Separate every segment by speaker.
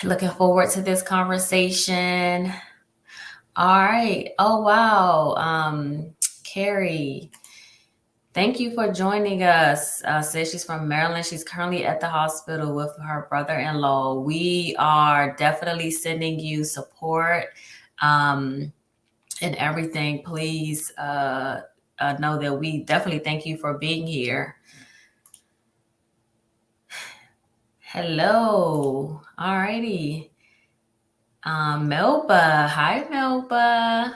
Speaker 1: Looking forward to this conversation. All right. Oh, wow. Carrie, thank you for joining us. Says she's from Maryland. She's currently at the hospital with her brother-in-law. We are definitely sending you support and everything. Please know that we definitely thank you for being here. Hello. All righty. Melba. Hi, Melba.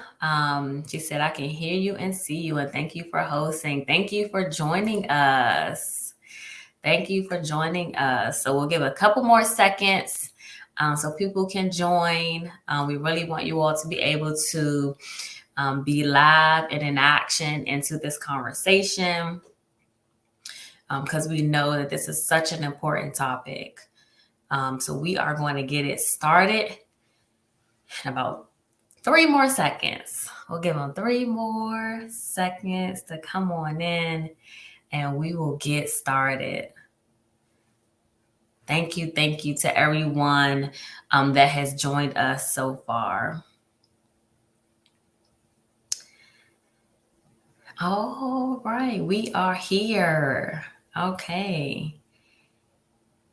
Speaker 1: She said, I can hear you and see you, and thank you for hosting. Thank you for joining us. Thank you for joining us. So we'll give a couple more seconds so people can join. We really want you all to be able to be live and in action into this conversation because we know that this is such an important topic. So we are going to get it started in about 3 more seconds. We'll give them 3 more seconds to come on in and we will get started. Thank you to everyone that has joined us so far. All right, we are here. Okay.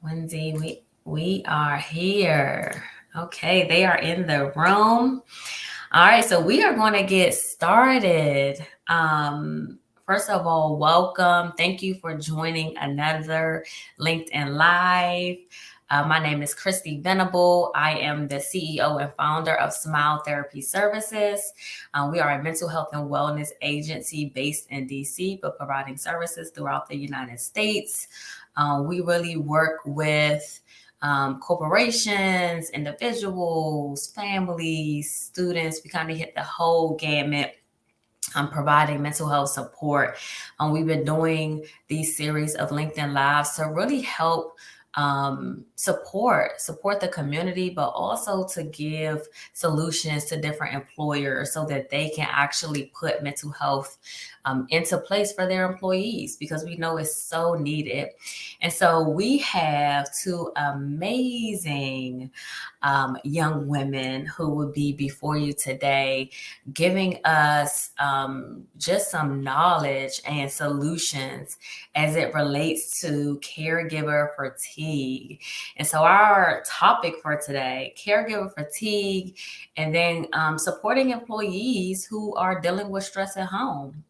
Speaker 1: Wendy, we are here. Okay, they are in the room. All right, so we are going to get started. First of all, welcome. Thank you for joining another LinkedIn Live. My name is Christy Venable. I am the CEO and founder of Smile Therapy Services. We are a mental health and wellness agency based in DC, but providing services throughout the United States. We really work with corporations, individuals, families, students. We kind of hit the whole gamut. Providing mental health support. We've been doing these series of LinkedIn Lives to really help support the community, but also to give solutions to different employers so that they can actually put mental health into place for their employees, because we know it's so needed. And so we have 2 amazing young women who will be before you today, giving us just some knowledge and solutions as it relates to caregiver fatigue. And so our topic for today, caregiver fatigue, and then supporting employees who are dealing with stress at home.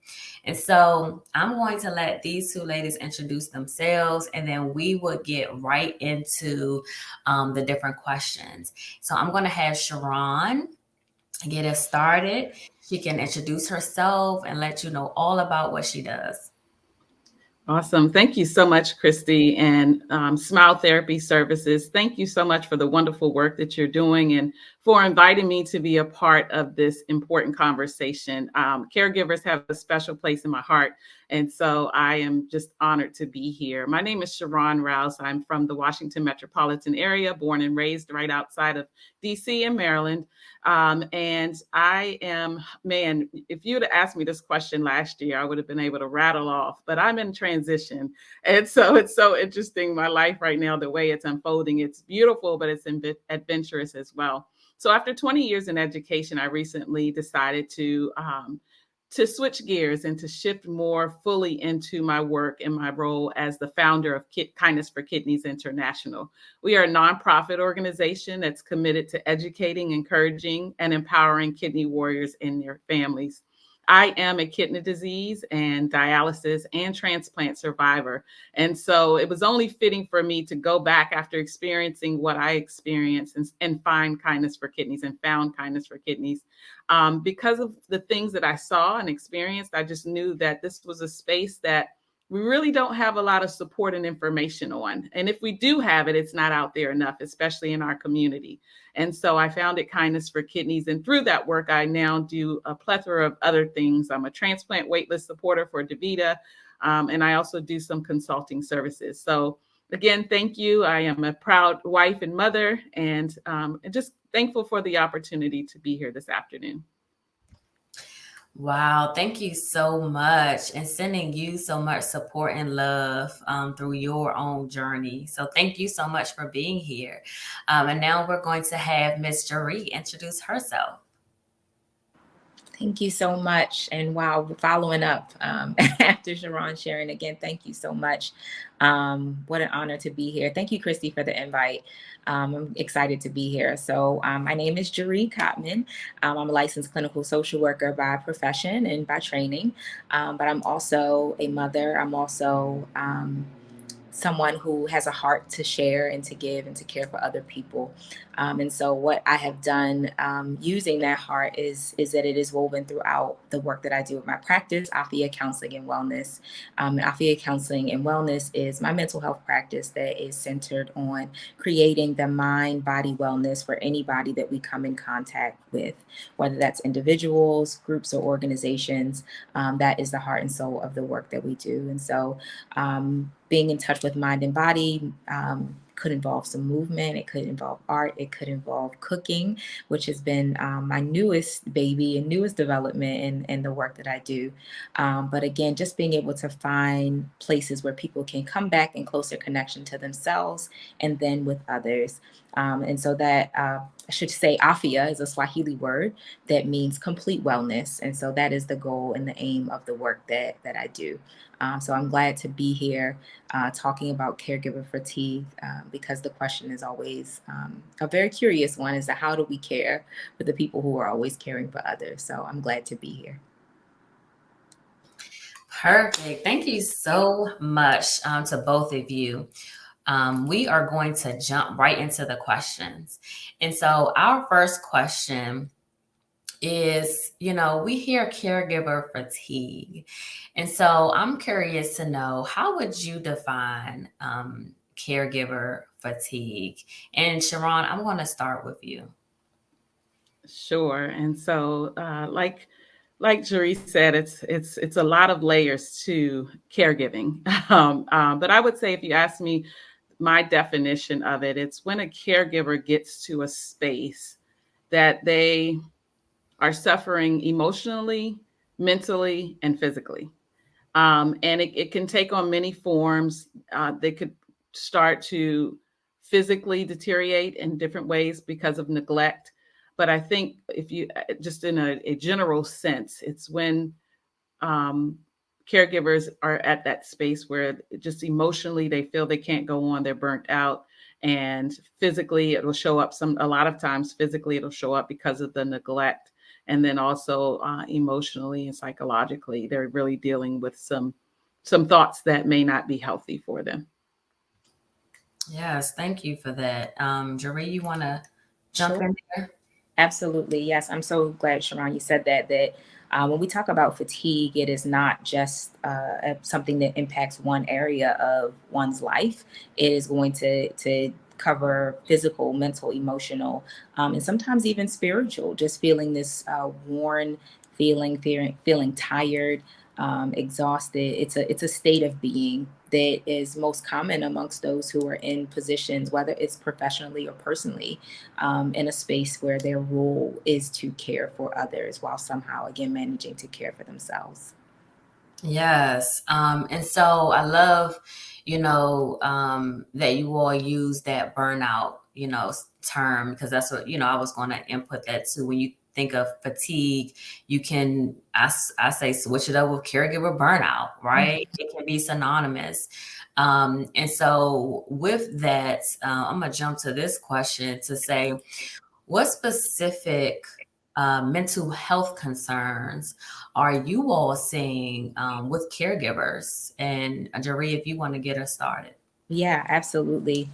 Speaker 1: And so I'm going to let these 2 ladies introduce themselves, and then we will get right into the different questions. So I'm going to have Sharon get us started. She can introduce herself and let you know all about what she does.
Speaker 2: Awesome. Thank you so much, Christy, and Smile Therapy Services. Thank you so much for the wonderful work that you're doing and for inviting me to be a part of this important conversation. Caregivers have a special place in my heart, and so I am just honored to be here. My name is Sharon Rouse. I'm from the Washington metropolitan area, born and raised right outside of DC in Maryland. And I am, man, if you'd have asked me this question last year, I would have been able to rattle off, but I'm in transition. And so it's so interesting, my life right now, the way it's unfolding. It's beautiful, but it's adventurous as well. So after 20 years in education, I recently decided to switch gears and to shift more fully into my work and my role as the founder of Kindness for Kidneys International. We are a nonprofit organization that's committed to educating, encouraging, and empowering kidney warriors and their families. I am a kidney disease and dialysis and transplant survivor. And so it was only fitting for me to go back after experiencing what I experienced and find Kindness for Kidneys and found Kindness for Kidneys. Because of the things that I saw and experienced, I just knew that this was a space that we really don't have a lot of support and information on. And if we do have it, it's not out there enough, especially in our community. And so I founded Kindness for Kidneys. And through that work, I now do a plethora of other things. I'm a transplant waitlist supporter for DaVita. And I also do some consulting services. So again, thank you. I am a proud wife and mother, and just thankful for the opportunity to be here this afternoon.
Speaker 1: Wow, thank you so much, and sending you so much support and love through your own journey. So thank you so much for being here. And now we're going to have Miss Jaree introduce herself.
Speaker 3: Thank you so much. And wow, following up after Sharon sharing again, thank you so much. What an honor to be here. Thank you, Christy, for the invite. I'm excited to be here. So, my name is Jaree Cotman. I'm a licensed clinical social worker by profession and by training, but I'm also a mother. I'm also someone who has a heart to share and to give and to care for other people. And so what I have done using that heart is that it is woven throughout the work that I do with my practice, Afia Counseling and Wellness. Afia Counseling and Wellness is my mental health practice that is centered on creating the mind body wellness for anybody that we come in contact with, whether that's individuals, groups, or organizations. That is the heart and soul of the work that we do. And so being in touch with mind and body could involve some movement. It could involve art. It could involve cooking, which has been my newest baby and newest development in the work that I do. But again, just being able to find places where people can come back in closer connection to themselves and then with others. And so that I should say Afia is a Swahili word that means complete wellness. And so that is the goal and the aim of the work that I do. So I'm glad to be here talking about caregiver fatigue because the question is always a very curious one as to how do we care for the people who are always caring for others. So I'm glad to be here.
Speaker 1: Perfect. Thank you so much to both of you. We are going to jump right into the questions. And so, our first question is, we hear caregiver fatigue. And so I'm curious to know, how would you define caregiver fatigue? And Sharon, I'm going to start with you.
Speaker 2: Sure. And so, like Jeree said, it's a lot of layers to caregiving. But I would say, if you ask me my definition of it, it's when a caregiver gets to a space that they are suffering emotionally, mentally, and physically. And it can take on many forms. They could start to physically deteriorate in different ways because of neglect. But I think, if you just in a general sense, it's when um, caregivers are at that space where just emotionally they feel they can't go on, they're burnt out, and physically it will show up. A lot of times physically it'll show up because of the neglect, and then also emotionally and psychologically they're really dealing with some thoughts that may not be healthy for them.
Speaker 1: Yes, thank you for that. Jaree, you want to jump
Speaker 3: Sure.
Speaker 1: in there?
Speaker 3: Absolutely. Yes. I'm so glad, Sharon, you said that when we talk about fatigue, it is not just something that impacts one area of one's life. It is going to cover physical, mental, emotional, and sometimes even spiritual, just feeling this worn feeling tired, exhausted. It's a state of being that is most common amongst those who are in positions, whether it's professionally or personally, in a space where their role is to care for others while somehow, again, managing to care for themselves.
Speaker 1: Yes. And so I love, that you all use that burnout, term, because that's what, I was going to input that too. When you think of fatigue, you can, I say, switch it up with caregiver burnout, right? It can be synonymous. And so with that, I'm going to jump to this question to say, what specific mental health concerns are you all seeing with caregivers? And Jaree, if you want to get us started.
Speaker 3: Yeah, absolutely.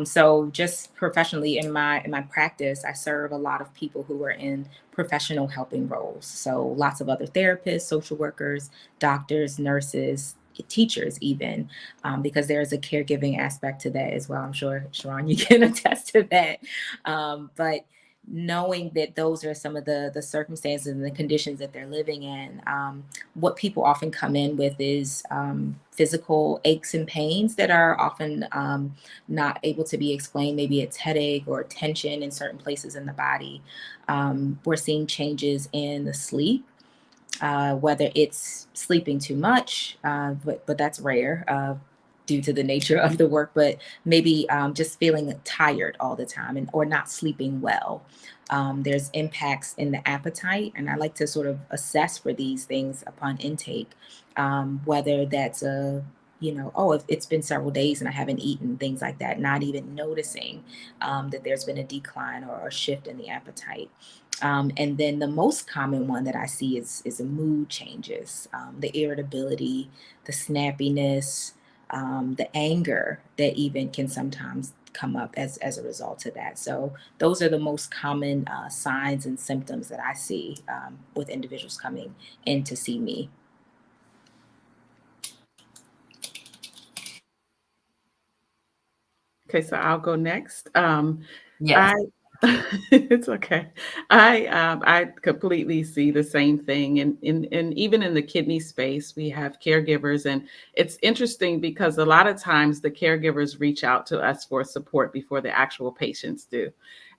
Speaker 3: So just professionally in my practice, I serve a lot of people who are in professional helping roles. So lots of other therapists, social workers, doctors, nurses, teachers, even because there is a caregiving aspect to that as well. I'm sure Sharon, you can attest to that. But knowing that those are some of the circumstances and the conditions that they're living in, what people often come in with is physical aches and pains that are often not able to be explained. Maybe it's headache or tension in certain places in the body. We're seeing changes in the sleep. whether it's sleeping too much, but that's rare due to the nature of the work, but maybe just feeling tired all the time or not sleeping well. There's impacts in the appetite, and I like to sort of assess for these things upon intake, whether that's oh, if it's been several days and I haven't eaten, things like that, not even noticing that there's been a decline or a shift in the appetite. And then the most common one that I see is the mood changes, the irritability, the snappiness, the anger that even can sometimes come up as a result of that. So those are the most common signs and symptoms that I see with individuals coming in to see me.
Speaker 2: Okay, so I'll go next.
Speaker 1: Yes.
Speaker 2: It's okay. I completely see the same thing, and even in the kidney space, we have caregivers, and it's interesting because a lot of times the caregivers reach out to us for support before the actual patients do,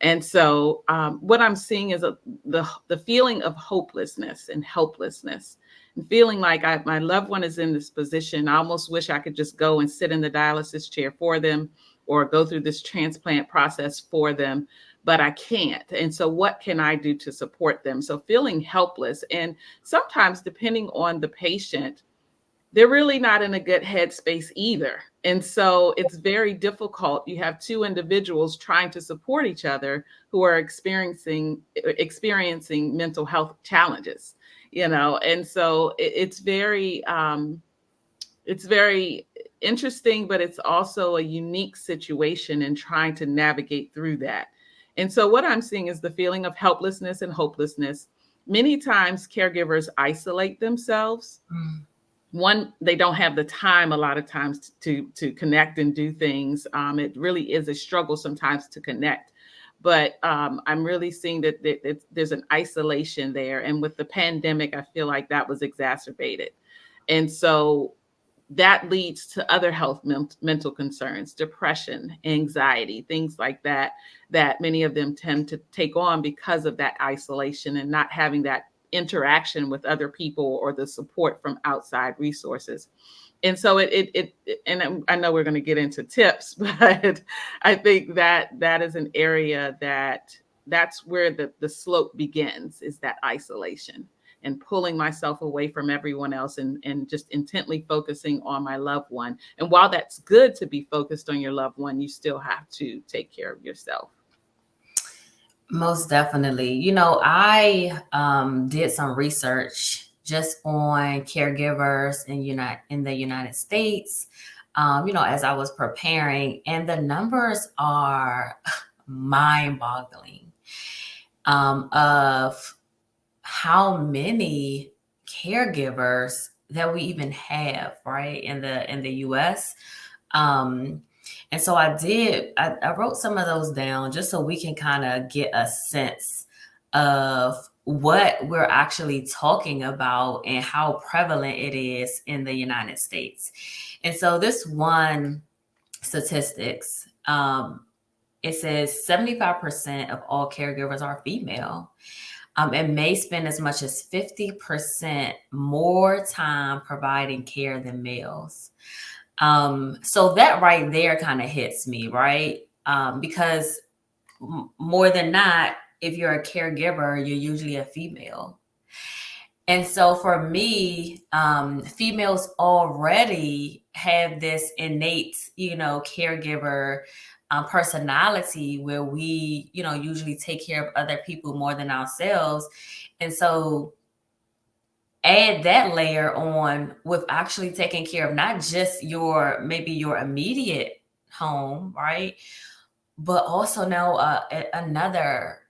Speaker 2: and so what I'm seeing is the feeling of hopelessness and helplessness. And feeling like my loved one is in this position. I almost wish I could just go and sit in the dialysis chair for them or go through this transplant process for them, but I can't. And so what can I do to support them? So feeling helpless. And sometimes, depending on the patient, they're really not in a good headspace either. And so it's very difficult. You have two individuals trying to support each other who are experiencing mental health challenges, and so it's very interesting, but it's also a unique situation in trying to navigate through that. And so what I'm seeing is the feeling of helplessness and hopelessness. Many times caregivers isolate themselves.
Speaker 1: Mm.
Speaker 2: One, they don't have the time a lot of times to connect and do things. It really is a struggle sometimes to connect. But I'm really seeing that there's an isolation there. And with the pandemic, I feel like that was exacerbated. And so that leads to other health mental concerns, depression, anxiety, things like that, that many of them tend to take on because of that isolation and not having that interaction with other people or the support from outside resources. And so and I know we're going to get into tips, but I think that is an area that's where the slope begins, is that isolation and pulling myself away from everyone else and just intently focusing on my loved one. And while that's good to be focused on your loved one, you still have to take care of yourself.
Speaker 1: Most definitely. I did some research just on caregivers in the United States, as I was preparing, and the numbers are mind-boggling of how many caregivers that we even have, right, in the US. And so I wrote some of those down just so we can kind of get a sense of what we're actually talking about and how prevalent it is in the United States. And so this one statistics, it says 75% of all caregivers are female. And may spend as much as 50% more time providing care than males. So that right there kind of hits me, right? Because more than not, if you're a caregiver, you're usually a female. And so for me, females already have this innate, caregiver personality where we, usually take care of other people more than ourselves. And so add that layer on with actually taking care of not just maybe your immediate home, right? But also now another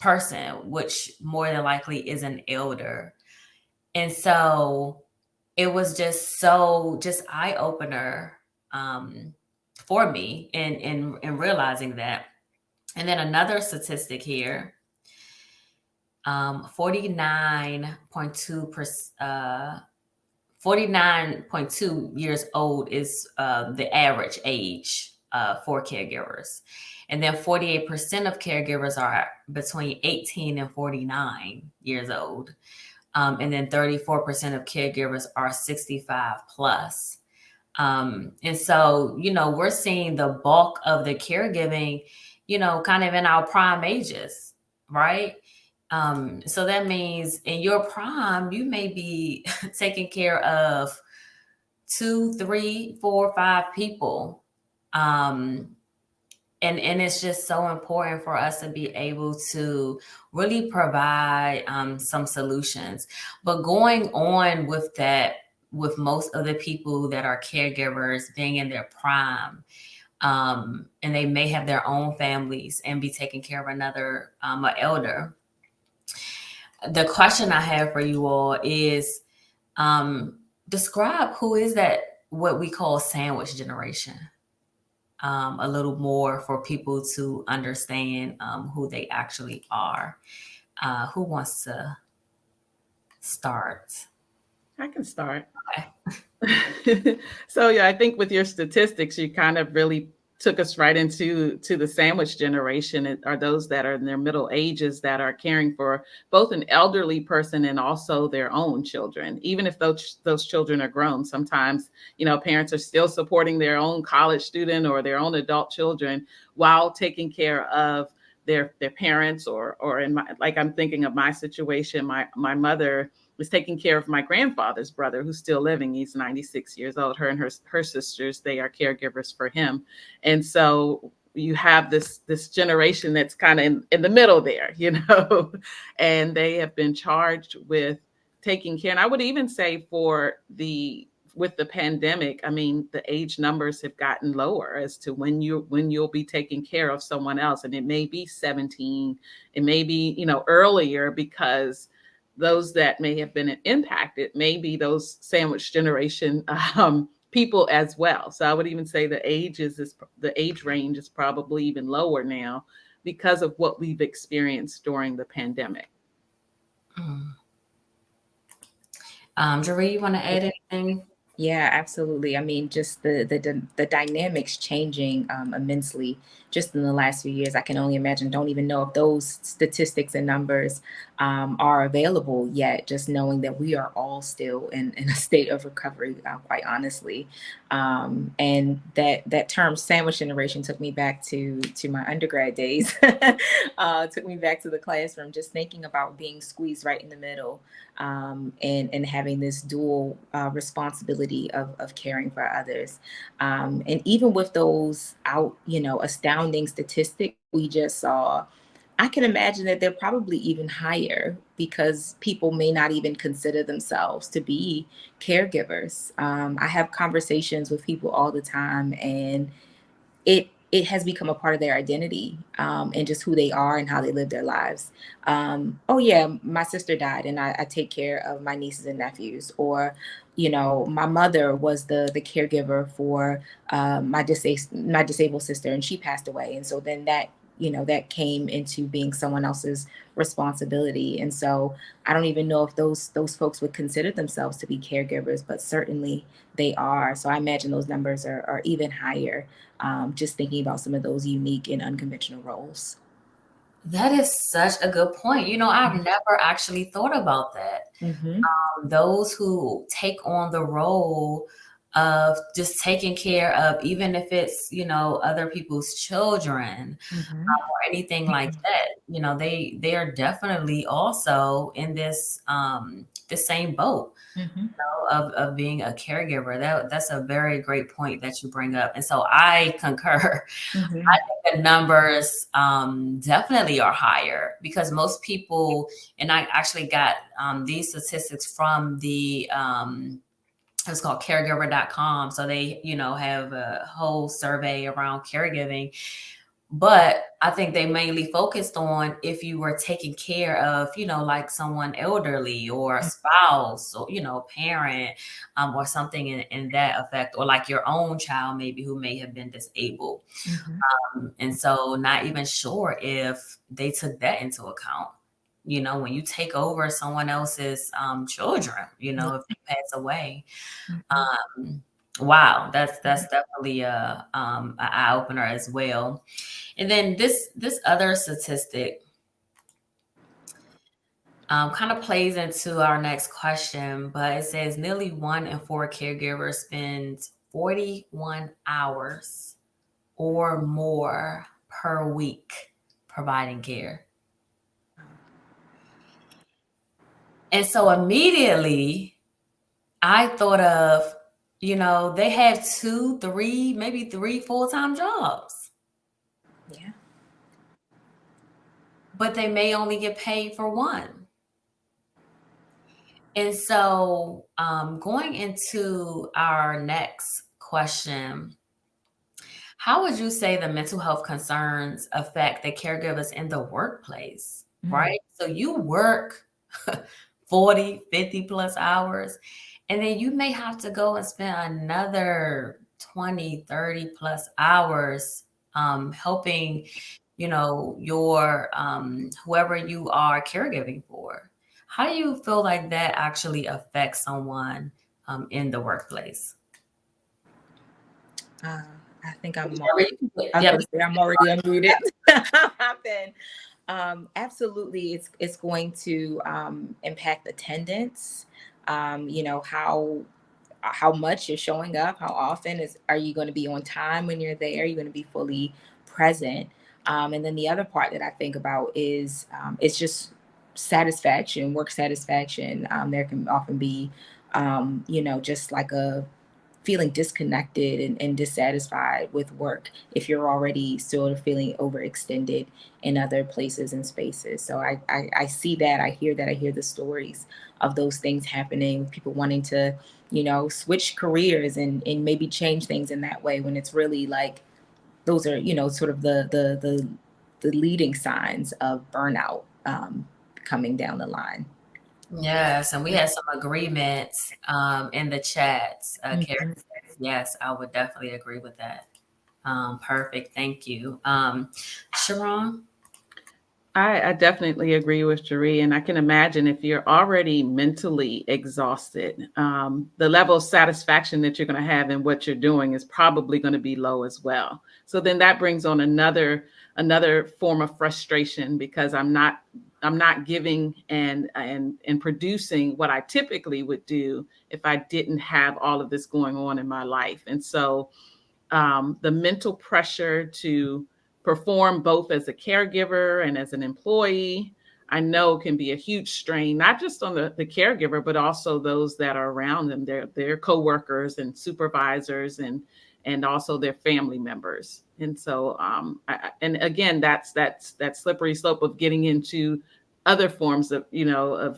Speaker 1: person, which more than likely is an elder. And so it was just eye opener for me in realizing that. And then another statistic here, 49.2 years old is the average age for caregivers. And then 48% of caregivers are between 18 and 49 years old. And then 34% of caregivers are 65 plus. And so, we're seeing the bulk of the caregiving, kind of in our prime ages, right? So that means in your prime, you may be taking care of 2, 3, 4, 5 people. And it's just so important for us to be able to really provide some solutions. But going on with that, with most of the people that are caregivers being in their prime, and they may have their own families and be taking care of another an elder. The question I have for you all is, describe who is that, what we call sandwich generation, a little more for people to understand who they actually are. Who wants to start?
Speaker 2: I can start.
Speaker 1: Okay.
Speaker 2: So yeah, I think with your statistics, you kind of really took us right into the sandwich generation. It are those that are in their middle ages that are caring for both an elderly person and also their own children. Even if those children are grown, sometimes parents are still supporting their own college student or their own adult children while taking care of their parents, or in my, like, I'm thinking of my situation. My mother was taking care of my grandfather's brother, who's still living. He's 96 years old. Her and her sisters, they are caregivers for him. And so you have this generation that's kind of in the middle there, and they have been charged with taking care. And I would even say with the pandemic, I mean, the age numbers have gotten lower as to when you'll be taking care of someone else. And it may be 17, it may be, earlier, because those that may have been impacted may be those sandwich generation people as well. So I would even say the age range is probably even lower now because of what we've experienced during the pandemic.
Speaker 1: Jeree, you want to add anything?
Speaker 3: Yeah, absolutely. I mean, just the dynamics changing immensely just in the last few years. I can only imagine. Don't even know if those statistics and numbers are available yet. Just knowing that we are all still in a state of recovery, quite honestly. And that term "sandwich generation" took me back to my undergrad days. Took me back to the classroom, just thinking about being squeezed right in the middle. And having this dual responsibility of caring for others. And even with those astounding statistics we just saw, I can imagine that they're probably even higher because people may not even consider themselves to be caregivers. I have conversations with people all the time, and it has become a part of their identity, and just who they are and how they live their lives. Oh yeah, my sister died, and I take care of my nieces and nephews. Or, my mother was the caregiver for my disabled sister, and she passed away. And so then that came into being someone else's responsibility. And so I don't even know if those folks would consider themselves to be caregivers, but certainly they are. So I imagine those numbers are even higher, just thinking about some of those unique and unconventional roles.
Speaker 1: That is such a good point. I've never actually thought about that.
Speaker 3: Mm-hmm.
Speaker 1: Those who take on the role of just taking care of, even if it's, other people's children,
Speaker 3: Mm-hmm.
Speaker 1: or anything like that, they are definitely also in this the same boat.
Speaker 3: Mm-hmm.
Speaker 1: Of being a caregiver. That's a very great point that you bring up. And so I concur.
Speaker 3: Mm-hmm.
Speaker 1: I think the numbers definitely are higher because most people, and I actually got these statistics from the it's called caregiver.com. So they, have a whole survey around caregiving. But I think they mainly focused on if you were taking care of, like someone elderly or a spouse or, parent, or something in that effect, or like your own child, maybe who may have been disabled.
Speaker 3: Mm-hmm.
Speaker 1: And so not even sure if they took that into account. When you take over someone else's children, if they pass away.
Speaker 3: Mm-hmm.
Speaker 1: Wow, that's definitely an eye opener as well. And then this other statistic, Kind of plays into our next question, but it says nearly 1 in 4 caregivers spends 41 hours or more per week providing care. And so immediately I thought of, they have 2, 3, maybe 3 full-time jobs.
Speaker 3: Yeah.
Speaker 1: But they may only get paid for one. And so going into our next question, how would you say the mental health concerns affect the caregivers in the workplace, right? So you work 40, 50 plus hours, and then you may have to go and spend another 20, 30 plus hours helping, your whoever you are caregiving for. How do you feel like that actually affects someone in the workplace?
Speaker 3: I think I'm
Speaker 1: Yep.
Speaker 3: I'm already unmuted. I've been absolutely. It's going to impact attendance. How much you're showing up, how often are you going to be on time when you're there? Are you going to be fully present? And then the other part that I think about is it's just satisfaction, work satisfaction. There can often be, just like a feeling disconnected and dissatisfied with work if you're already sort of feeling overextended in other places and spaces. So I see that, I hear that, I hear the stories of those things happening, people wanting to, switch careers and maybe change things in that way when it's really like those are, sort of the leading signs of burnout coming down the line.
Speaker 1: Yes, and we had some agreements in the chats. Karen
Speaker 3: Mhm.
Speaker 1: says, yes, I would definitely agree with that. Perfect. Thank you. Sharon?
Speaker 2: I definitely agree with Jeree, and I can imagine if you're already mentally exhausted, the level of satisfaction that you're going to have in what you're doing is probably going to be low as well. So then that brings on another form of frustration because I'm not giving and producing what I typically would do if I didn't have all of this going on in my life. And so the mental pressure to perform both as a caregiver and as an employee, I know can be a huge strain, not just on the caregiver, but also those that are around them, their coworkers and supervisors and also their family members. And so, and again, that's that slippery slope of getting into other forms of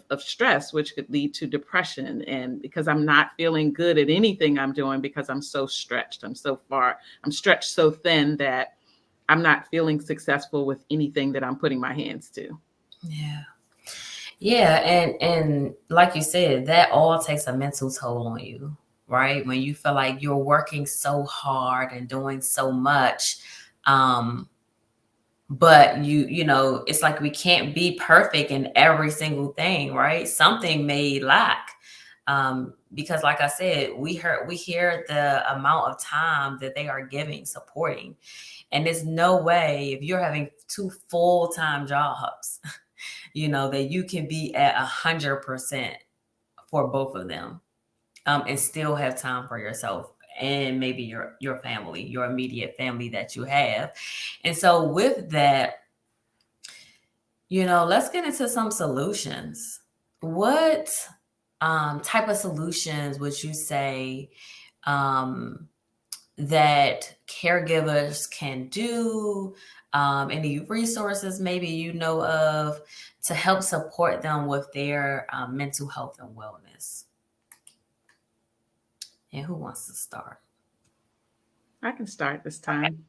Speaker 2: of stress, which could lead to depression, and because I'm not feeling good at anything I'm doing because I'm so stretched, I'm stretched so thin that I'm not feeling successful with anything that I'm putting my hands to.
Speaker 1: Yeah. Yeah, and like you said, that all takes a mental toll on you, right? When you feel like you're working so hard and doing so much, but it's like we can't be perfect in every single thing, right? Something may lack. Because like I said, we hear the amount of time that they are giving supporting. And there's no way if you're having 2 full-time jobs, that you can be at 100% for both of them, and still have time for yourself and maybe your family, your immediate family that you have. And so with that, let's get into some solutions. What type of solutions would you say um, that caregivers can do? Any resources maybe you know of to help support them with their mental health and wellness? And who wants to start?
Speaker 2: I can start this time.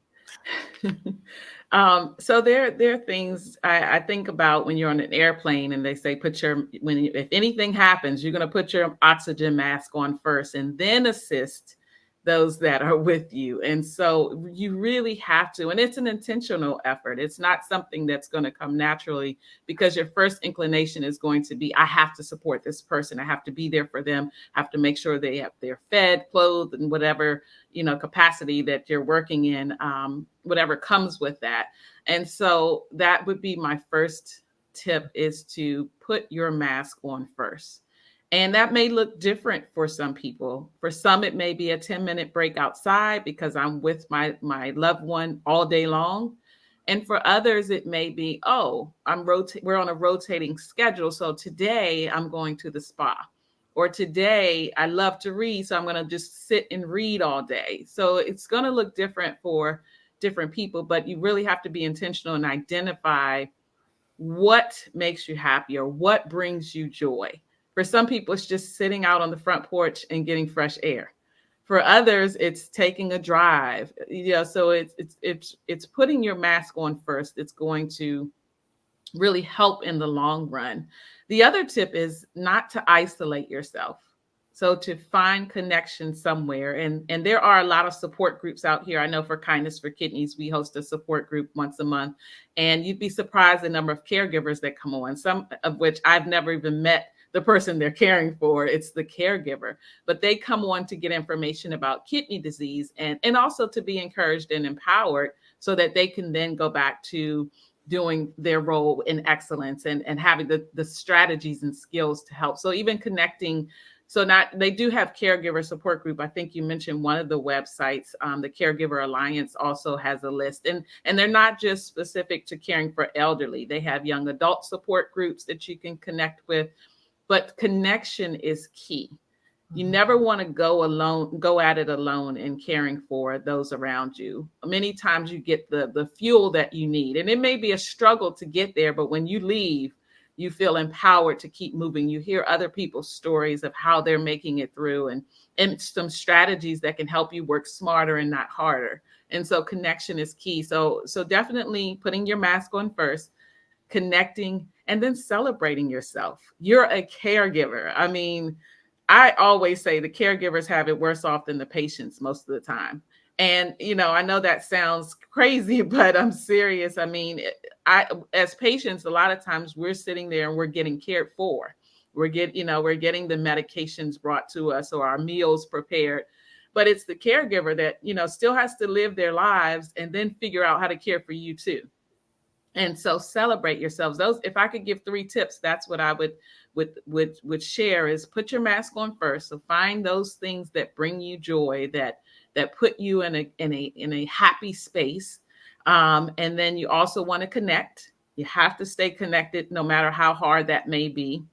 Speaker 2: So there are things I think about when you're on an airplane and they say if anything happens, you're going to put your oxygen mask on first and then assist those that are with you. And so you really have to, and it's an intentional effort. It's not something that's going to come naturally because your first inclination is going to be, I have to support this person. I have to be there for them. I have to make sure they're fed, clothed, and whatever capacity that you're working in, whatever comes with that. And so that would be my first tip is to put your mask on first. And that may look different for some people. For some, it may be a 10-minute break outside because I'm with my loved one all day long. And for others, it may be, oh, we're on a rotating schedule. So today I'm going to the spa. Or today I love to read, so I'm going to just sit and read all day. So it's going to look different for different people, but you really have to be intentional and identify what makes you happy or what brings you joy. For some people, it's just sitting out on the front porch and getting fresh air. For others, it's taking a drive. So it's putting your mask on first. It's going to really help in the long run. The other tip is not to isolate yourself. So to find connection somewhere. And there are a lot of support groups out here. I know for Kindness for Kidneys, we host a support group once a month. And you'd be surprised the number of caregivers that come on, some of which I've never even met the person they're caring for. It's the caregiver. But they come on to get information about kidney disease and also to be encouraged and empowered so that they can then go back to doing their role in excellence and having the strategies and skills to help. So even connecting, they do have caregiver support group. I think you mentioned one of the websites, the Caregiver Alliance also has a list, and they're not just specific to caring for elderly. They have young adult support groups that you can connect with, but connection is key. You never want to go at it alone in caring for those around you. Many times you get the fuel that you need, and it may be a struggle to get there, but when you leave, you feel empowered to keep moving. You hear other people's stories of how they're making it through and some strategies that can help you work smarter and not harder. And so connection is key. So definitely putting your mask on first, connecting, and then celebrating yourself. You're a caregiver. I mean, I always say the caregivers have it worse off than the patients most of the time. And, I know that sounds crazy, but I'm serious. I mean, as patients, a lot of times we're sitting there and we're getting cared for. We're getting the medications brought to us or our meals prepared. But it's the caregiver that, still has to live their lives and then figure out how to care for you too. And so celebrate yourselves. Those, if I could give 3 tips, that's what I would share is put your mask on first. So find those things that bring you joy, that put you in a happy space. And then you also want to connect. You have to stay connected no matter how hard that may be.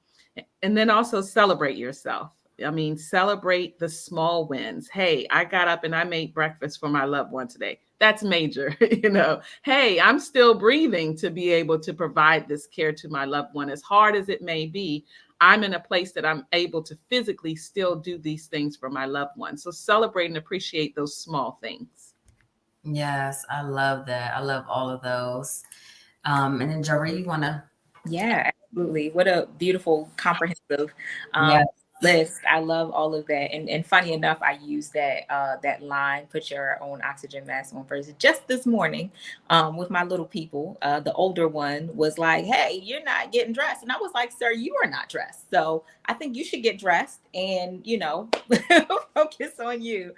Speaker 2: And then also celebrate yourself. I mean, celebrate the small wins. Hey, I got up and I made breakfast for my loved one today. That's major. Hey, I'm still breathing to be able to provide this care to my loved one. As hard as it may be, I'm in a place that I'm able to physically still do these things for my loved one. So celebrate and appreciate those small things.
Speaker 1: Yes, I love that. I love all of those. And then Jaree, you want to?
Speaker 3: Yeah, absolutely. What a beautiful, comprehensive
Speaker 1: Yes.
Speaker 3: list. I love all of that. And funny enough, I used that line, put your own oxygen mask on first, just this morning with my little people. The older one was like, hey, you're not getting dressed. And I was like, sir, you are not dressed. So I think you should get dressed and, focus on you.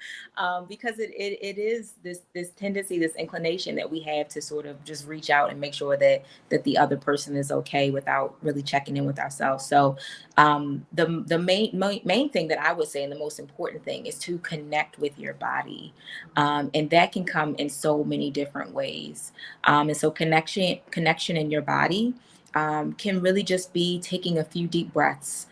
Speaker 3: Because it is this tendency, this inclination that we have to sort of just reach out and make sure that the other person is okay without really checking in with ourselves. So the main thing that I would say, and the most important thing, is to connect with your body, and that can come in so many different ways. And so connection in your body can really just be taking a few deep breaths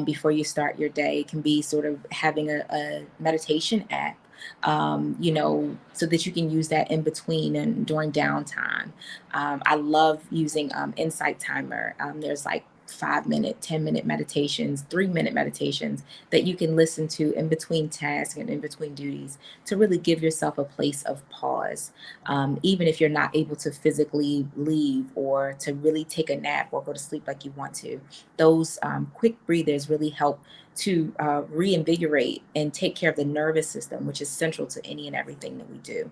Speaker 3: before you start your day. It can be sort of having a meditation app, so that you can use that in between and during downtime. I love using Insight Timer. There's like 5-minute, 10-minute meditations, 3-minute meditations that you can listen to in between tasks and in between duties to really give yourself a place of pause. Even if you're not able to physically leave or to really take a nap or go to sleep like you want to, those quick breathers really help to reinvigorate and take care of the nervous system, which is central to any and everything that we do.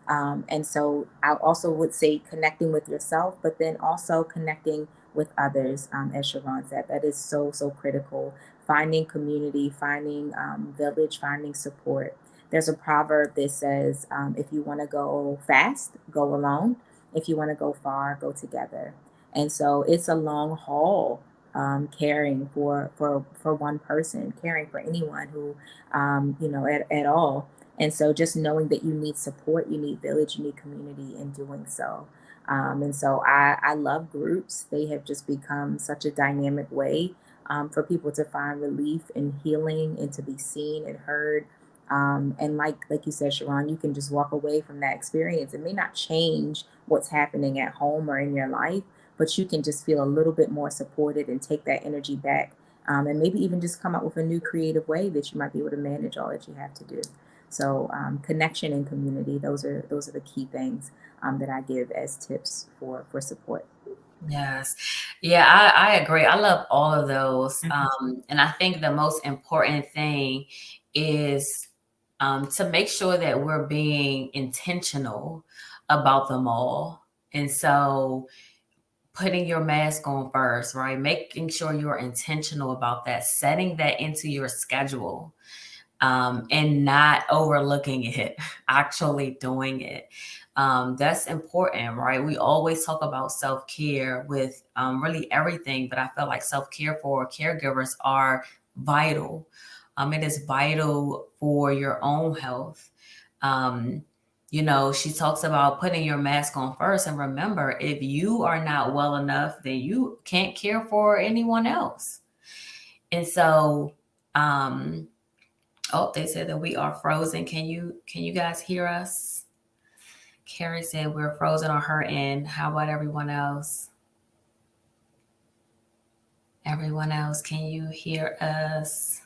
Speaker 3: And so I also would say connecting with yourself, but then also connecting with others, as Sharon said, that is so, so critical. Finding community, finding village, finding support. There's a proverb that says, if you want to go fast, go alone. if you want to go far, go together. And so it's a long haul, caring for one person, caring for anyone who, at all. And so just knowing that you need support, you need village, you need community in doing so. And so I love groups. They have just become such a dynamic way, for people to find relief and healing and to be seen and heard. And like you said, Sharon, you can just walk away from that experience. It may not change what's happening at home or in your life, but you can just feel a little bit more supported and take that energy back. And maybe even just come up with a new creative way that you might be able to manage all that you have to do. So connection and community, those are the key things that I give as tips for support.
Speaker 1: Yes. Yeah, I agree. I love all of those. And I think the most important thing is to make sure that we're being intentional about them all. And so putting your mask on first, right? Making sure you're intentional about that, setting that into your schedule, and not overlooking it, actually doing it. That's important, right? We always talk about self-care with really everything, but I feel like self-care for caregivers are vital. It is vital for your own health. She talks about putting your mask on first. And remember, if you are not well enough, then you can't care for anyone else. And so, oh, they said that we are frozen. Can you guys hear us? Carrie said we're frozen on her end. How about everyone else? Everyone else, can you hear us?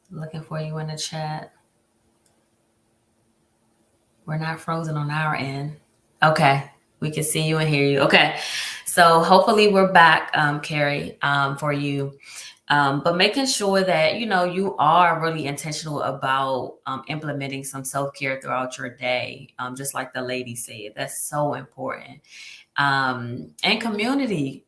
Speaker 1: Looking for you in the chat. We're not frozen on our end. Okay, we can see you and hear you. Okay, so hopefully we're back, Carrie, for you. But making sure that, you are really intentional about implementing some self-care throughout your day, just like the lady said. That's so important. And community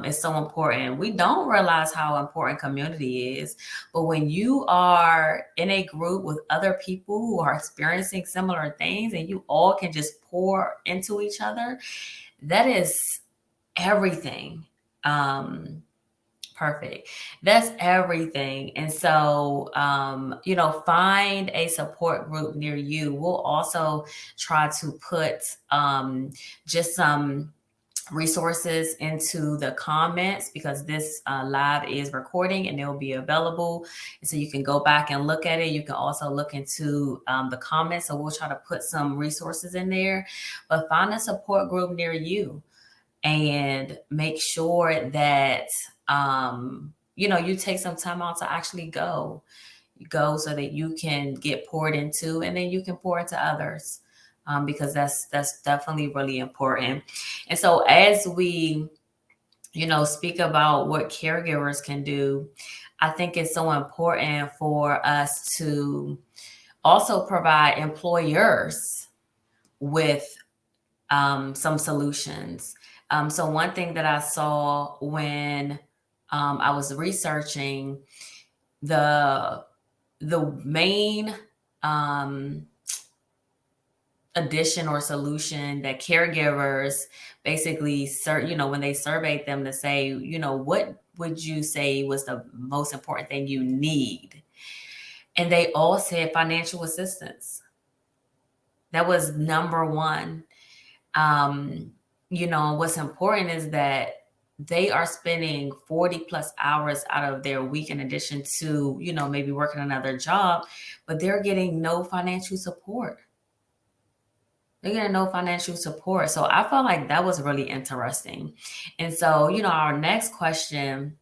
Speaker 1: is so important. We don't realize how important community is, but when you are in a group with other people who are experiencing similar things and you all can just pour into each other, that is everything. Perfect. That's everything. And so, find a support group near you. We'll also try to put just some resources into the comments, because this live is recording and they'll be available. And so you can go back and look at it. You can also look into the comments. So we'll try to put some resources in there, but find a support group near you and make sure that, you take some time out to actually go so that you can get poured into, and then you can pour into others. Because that's definitely really important. And so as we, speak about what caregivers can do, I think it's so important for us to also provide employers with some solutions. So one thing that I saw when I was researching the main addition or solution that caregivers basically, when they surveyed them to say, what would you say was the most important thing you need? And they all said financial assistance. That was number one. What's important is that they are spending 40 plus hours out of their week in addition to, maybe working another job, but they're getting no financial support. They're getting no financial support. So I felt like that was really interesting. And so, our next question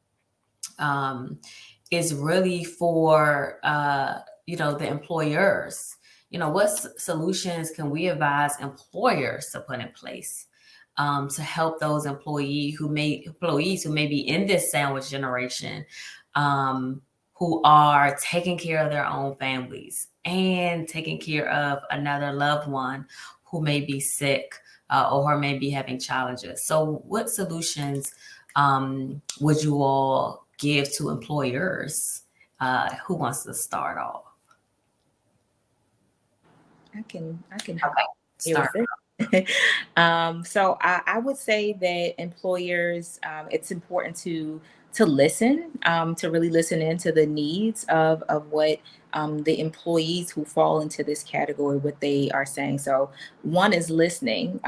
Speaker 1: is really for, the employers. What solutions can we advise employers to put in place to help those employees who may be in this sandwich generation, who are taking care of their own families and taking care of another loved one who may be sick or may be having challenges. So what solutions would you all give to employers? Who wants to start off?
Speaker 3: I can
Speaker 1: Okay,
Speaker 3: deal with
Speaker 1: start.
Speaker 3: So I would say that employers, it's important to listen, to really listen into the needs of what the employees who fall into this category, what they are saying. So one is listening,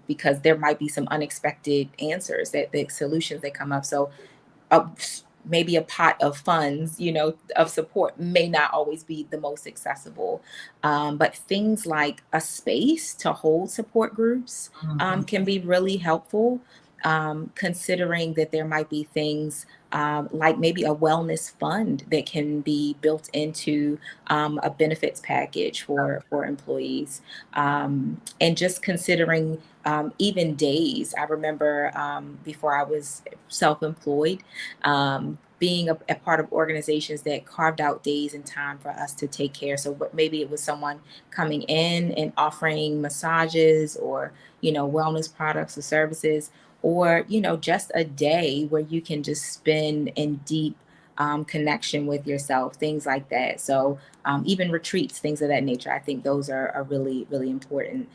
Speaker 3: because there might be some unexpected answers, that the solutions that come up. So a, maybe a pot of funds, of support may not always be the most accessible. But things like a space to hold support groups
Speaker 1: Mhm.
Speaker 3: can be really helpful, considering that there might be things like maybe a wellness fund that can be built into a benefits package for employees, and just considering even days. I remember before I was self-employed, being a part of organizations that carved out days and time for us to take care. So maybe it was someone coming in and offering massages, or wellness products or services, or just a day where you can just spend in deep connection with yourself, things like that. So even retreats, things of that nature, I think those are really, really important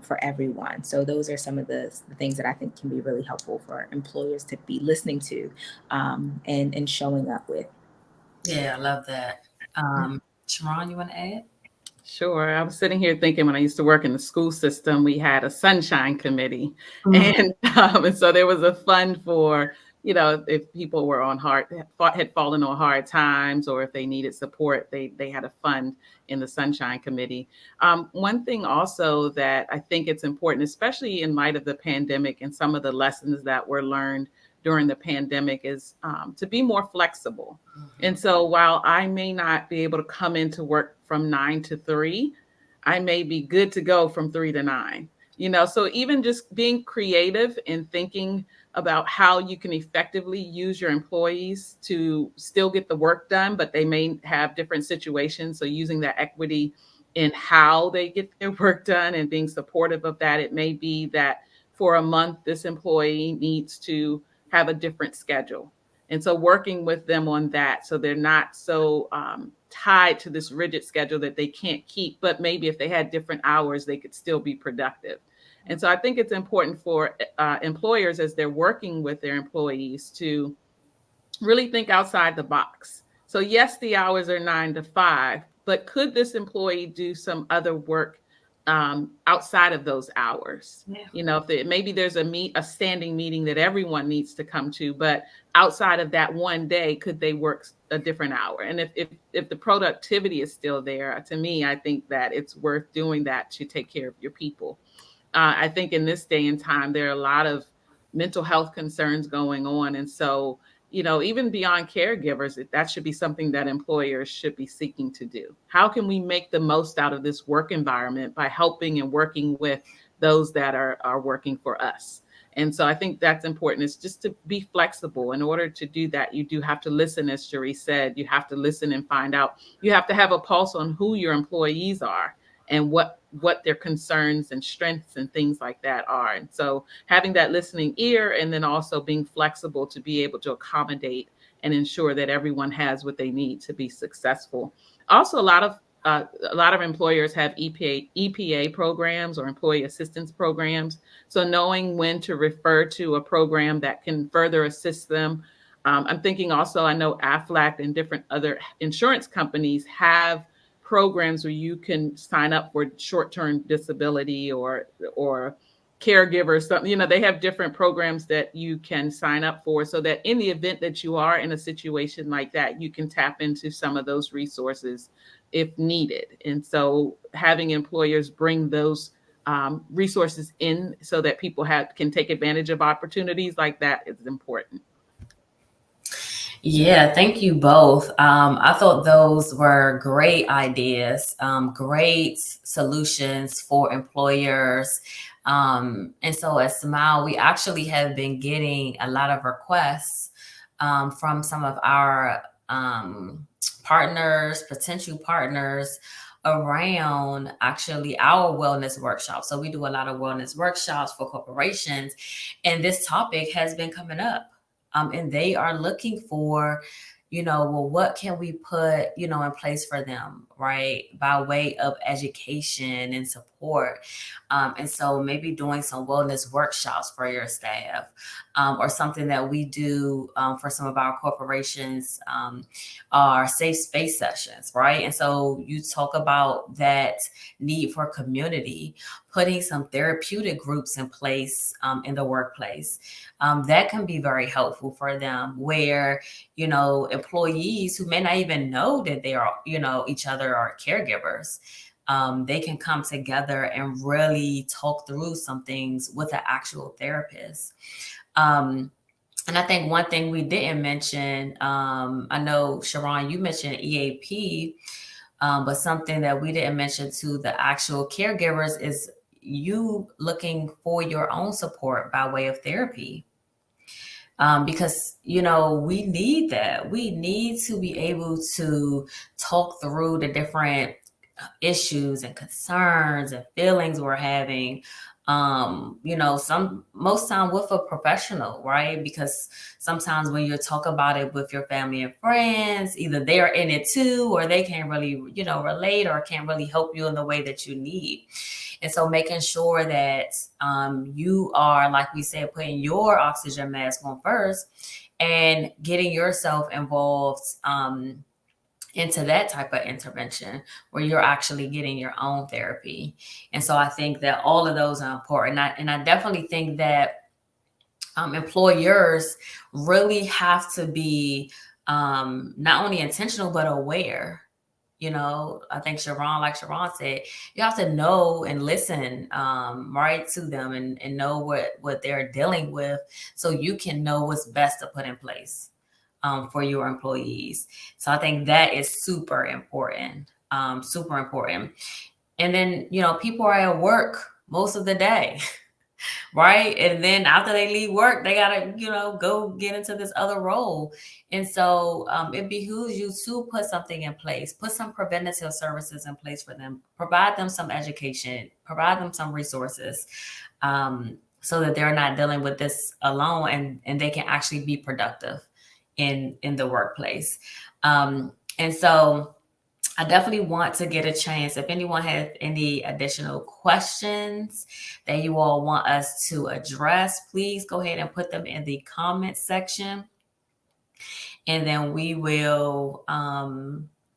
Speaker 3: for everyone. So those are some of the things that I think can be really helpful for employers to be listening to, and showing up with.
Speaker 1: Yeah, I love that. Sharon, you want to add?
Speaker 2: Sure. I was sitting here thinking, when I used to work in the school system, we had a sunshine committee.
Speaker 1: Mhm.
Speaker 2: And so there was a fund for, if people were had fallen on hard times, or if they needed support, they had a fund in the sunshine committee. One thing also that I think it's important, especially in light of the pandemic and some of the lessons that were learned during the pandemic, is to be more flexible.
Speaker 1: Mhm.
Speaker 2: And so while I may not be able to come into work from 9 to 3, I may be good to go from 3 to 9. So even just being creative and thinking about how you can effectively use your employees to still get the work done, but they may have different situations. So using that equity in how they get their work done and being supportive of that. It may be that for a month, this employee needs to have a different schedule. And so working with them on that, so they're not so tied to this rigid schedule that they can't keep, but maybe if they had different hours, they could still be productive. And so I think it's important for employers, as they're working with their employees, to really think outside the box. So yes, the hours are 9 to 5, but could this employee do some other work outside of those hours?
Speaker 1: Yeah.
Speaker 2: If maybe there's a standing meeting that everyone needs to come to, but outside of that one day, could they work a different hour? And if the productivity is still there, to me, I think that it's worth doing that to take care of your people. I think in this day and time, there are a lot of mental health concerns going on. And so, even beyond caregivers, that should be something that employers should be seeking to do. How can we make the most out of this work environment by helping and working with those that are working for us? And so I think that's important, is just to be flexible. In order to do that, you do have to listen, as Cherie said. You have to listen and find out. You have to have a pulse on who your employees are and what their concerns and strengths and things like that are. And so having that listening ear, and then also being flexible to be able to accommodate and ensure that everyone has what they need to be successful. Also, a lot of employers have EPA programs, or employee assistance programs. So knowing when to refer to a program that can further assist them. I'm thinking also, I know AFLAC and different other insurance companies have programs where you can sign up for short-term disability or caregivers. They have different programs that you can sign up for, so that in the event that you are in a situation like that, you can tap into some of those resources if needed. And so having employers bring those resources in, so that people can take advantage of opportunities like that, is important.
Speaker 1: Yeah, thank you both. I thought those were great ideas, great solutions for employers. And so at Smile, we actually have been getting a lot of requests from some of our partners, potential partners, around actually our wellness workshops. So we do a lot of wellness workshops for corporations, and this topic has been coming up. And they are looking for well, what can we put, in place for them, right? By way of education and support. And so maybe doing some wellness workshops for your staff, or something that we do for some of our corporations, are safe space sessions, right? And so you talk about that need for community, putting some therapeutic groups in place in the workplace. That can be very helpful for them, where, employees who may not even know that they are, each other are caregivers, they can come together and really talk through some things with an actual therapist. And I think one thing we didn't mention, I know, Sharon, you mentioned EAP, but something that we didn't mention to the actual caregivers is you looking for your own support by way of therapy. Because, we need that. We need to be able to talk through the different issues and concerns and feelings we're having, most time with a professional, right? Because sometimes when you talk about it with your family and friends, either they're in it too, or they can't really, relate, or can't really help you in the way that you need. And so making sure that you are, like we said, putting your oxygen mask on first and getting yourself involved into that type of intervention where you're actually getting your own therapy. And so I think that all of those are important. And I definitely think that employers really have to be not only intentional, but aware. I think like Sharon said, you have to know and listen, right, to them, and know what they're dealing with, so you can know what's best to put in place for your employees. So I think that is super important, super important. And then, people are at work most of the day. Right. And then after they leave work, they got to, go get into this other role. And so it behooves you to put something in place, put some preventative services in place for them, provide them some education, provide them some resources, so that they're not dealing with this alone, and they can actually be productive in the workplace. And so I definitely want to get a chance. If anyone has any additional questions that you all want us to address, please go ahead and put them in the comment section. And then we will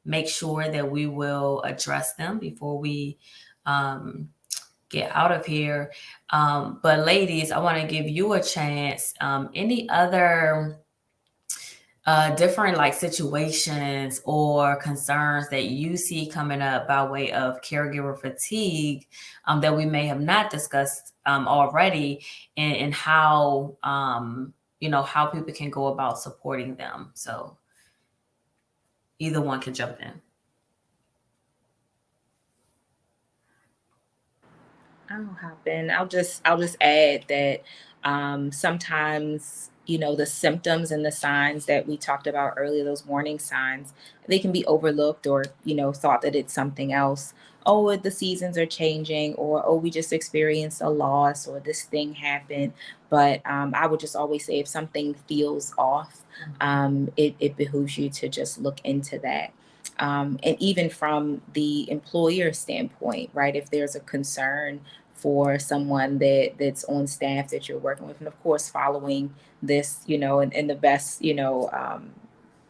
Speaker 1: make sure that we will address them before we get out of here. But ladies, I want to give you a chance. Any other different like situations or concerns that you see coming up by way of caregiver fatigue that we may have not discussed already, and how how people can go about supporting them? So either one can jump in.
Speaker 3: I'll hop in. I'll just add that sometimes, the symptoms and the signs that we talked about earlier, those warning signs, they can be overlooked, or thought that it's something else. Oh, the seasons are changing, or oh, we just experienced a loss, or this thing happened. But I would just always say, if something feels off, it behooves you to just look into that. And even from the employer standpoint, right? If there's a concern for someone that's on staff that you're working with, and of course following this, in the best,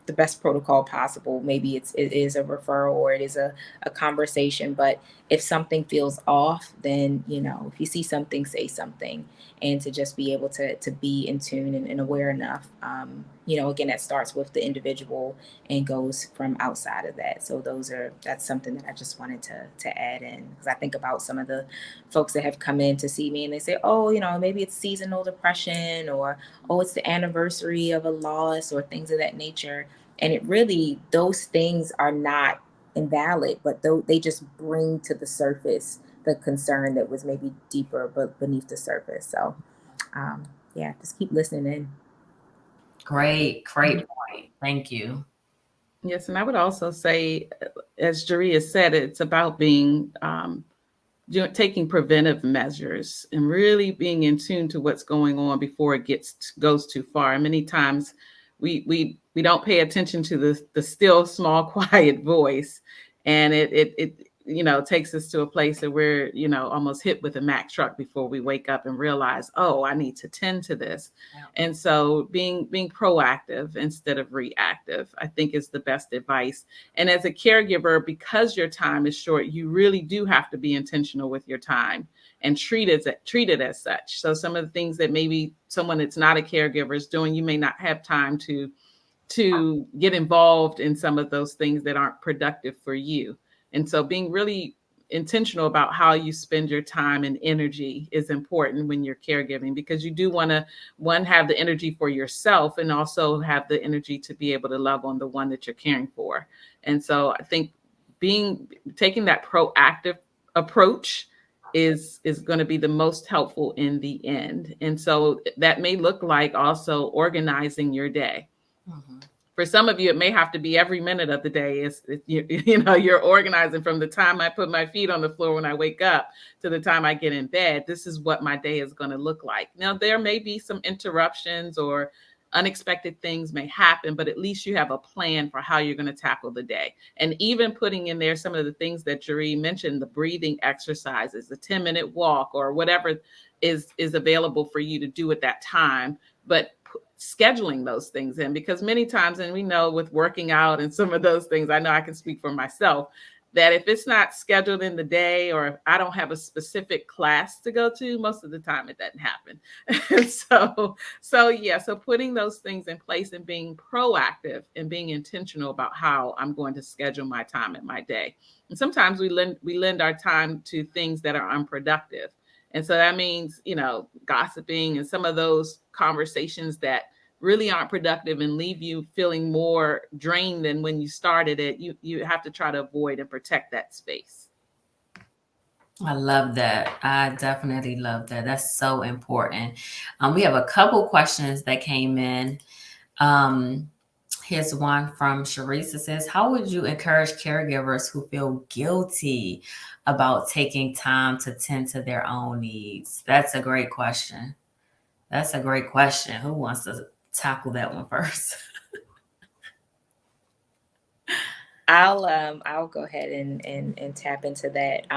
Speaker 3: the best protocol possible. Maybe it is a referral, or it is a conversation. But if something feels off, then if you see something, say something. And to just be able to be in tune and aware enough. Again, that starts with the individual and goes from outside of that. So that's something that I just wanted to add in, because I think about some of the folks that have come in to see me, and they say, oh, maybe it's seasonal depression, or oh, it's the anniversary of a loss, or things of that nature. And it really, those things are not invalid, but they just bring to the surface the concern that was maybe deeper but beneath the surface. So yeah, just keep listening in.
Speaker 1: Great point. Thank you.
Speaker 2: Yes, and I would also say, as Jaria said, it's about being taking preventive measures and really being in tune to what's going on before it goes too far. And many times we we don't pay attention to the still small quiet voice, and it takes us to a place that we're almost hit with a Mack truck before we wake up and realize, oh, I need to tend to this.
Speaker 1: Yeah.
Speaker 2: And so being proactive instead of reactive, I think, is the best advice. And as a caregiver, because your time is short, you really do have to be intentional with your time and treat it as such. So some of the things that maybe someone that's not a caregiver is doing, you may not have time to get involved in some of those things that aren't productive for you. And so being really intentional about how you spend your time and energy is important when you're caregiving, because you do want to, one, have the energy for yourself, and also have the energy to be able to love on the one that you're caring for. And so I think taking that proactive approach is going to be the most helpful in the end. And so that may look like also organizing your day.
Speaker 1: Mm-hmm.
Speaker 2: For some of you, it may have to be every minute of the day. You're organizing from the time I put my feet on the floor when I wake up to the time I get in bed. This is what my day is going to look like. Now, there may be some interruptions or unexpected things may happen, but at least you have a plan for how you're going to tackle the day. And even putting in there some of the things that Jeree mentioned, the breathing exercises, the 10-minute walk, or whatever is available for you to do at that time, but scheduling those things in, because many times, and we know with working out and some of those things, I know I can speak for myself, that if it's not scheduled in the day, or if I don't have a specific class to go to, most of the time it doesn't happen. So putting those things in place and being proactive and being intentional about how I'm going to schedule my time in my day. And sometimes we lend our time to things that are unproductive. And so that means, gossiping and some of those conversations that really aren't productive and leave you feeling more drained than when you started it. You have to try to avoid and protect that space.
Speaker 1: I love that. I definitely love that. That's so important. We have a couple questions that came in. Here's one from Sharice. It says, how would you encourage caregivers who feel guilty about taking time to tend to their own needs? That's a great question. Who wants to tackle that one first?
Speaker 3: I'll go ahead and tap into that.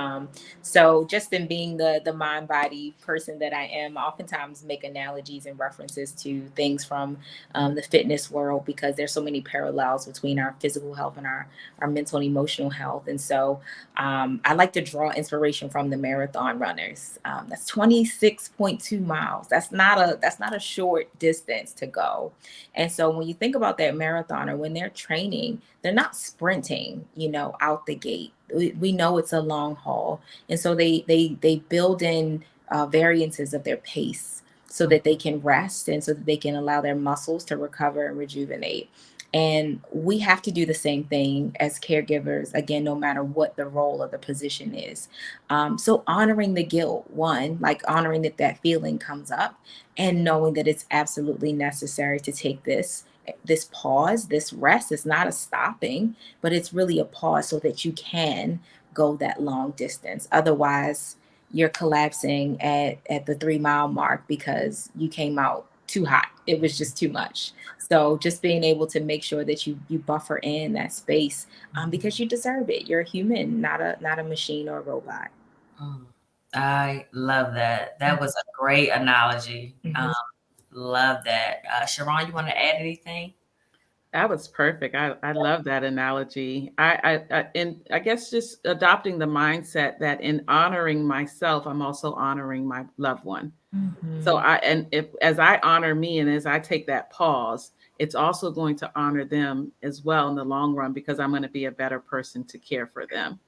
Speaker 3: So just in being the mind body person that I am, I oftentimes make analogies and references to things from the fitness world, because there's so many parallels between our physical health and our mental and emotional health. And so I like to draw inspiration from the marathon runners. That's 26.2 miles. That's not a short distance to go. And so when you think about that marathoner, when they're training, they're not sprinting, out the gate. We know it's a long haul. And so they build in variances of their pace so that they can rest and so that they can allow their muscles to recover and rejuvenate. And we have to do the same thing as caregivers, again, no matter what the role of the position is. So honoring the guilt, one, like honoring that feeling comes up, and knowing that it's absolutely necessary to take this pause, this rest. Is not a stopping, but it's really a pause so that you can go that long distance. Otherwise, you're collapsing at the 3 mile mark because you came out too hot. It was just too much. So just being able to make sure that you buffer in that space, because you deserve it. You're a human, not a machine or a robot.
Speaker 1: I love that. That was a great analogy.
Speaker 3: Mm-hmm.
Speaker 1: Love that. Sharon, you want to add anything?
Speaker 2: That was perfect. I love that analogy. And I guess just adopting the mindset that in honoring myself, I'm also honoring my loved one.
Speaker 3: Mm-hmm.
Speaker 2: So as I honor me and as I take that pause, it's also going to honor them as well in the long run, because I'm going to be a better person to care for them.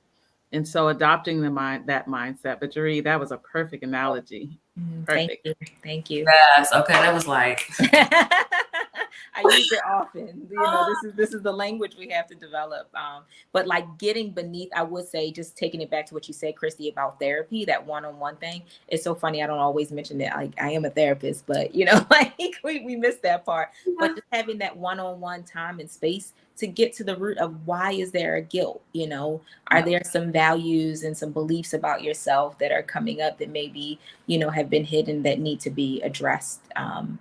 Speaker 2: And so adopting that mindset. But Jeree, that was a perfect analogy. Perfect.
Speaker 3: Thank you.
Speaker 1: Yes. Okay. That was like.
Speaker 3: I use it often. This is the language we have to develop. But like getting beneath, I would say, just taking it back to what you said, Christy, about therapy, that one-on-one thing. It's so funny. I don't always mention that. Like, I am a therapist, but like we missed that part. Yeah. But just having that one-on-one time and space to get to the root of why is there a guilt? You know, are there some values and some beliefs about yourself that are coming up that maybe, you know, have been hidden that need to be addressed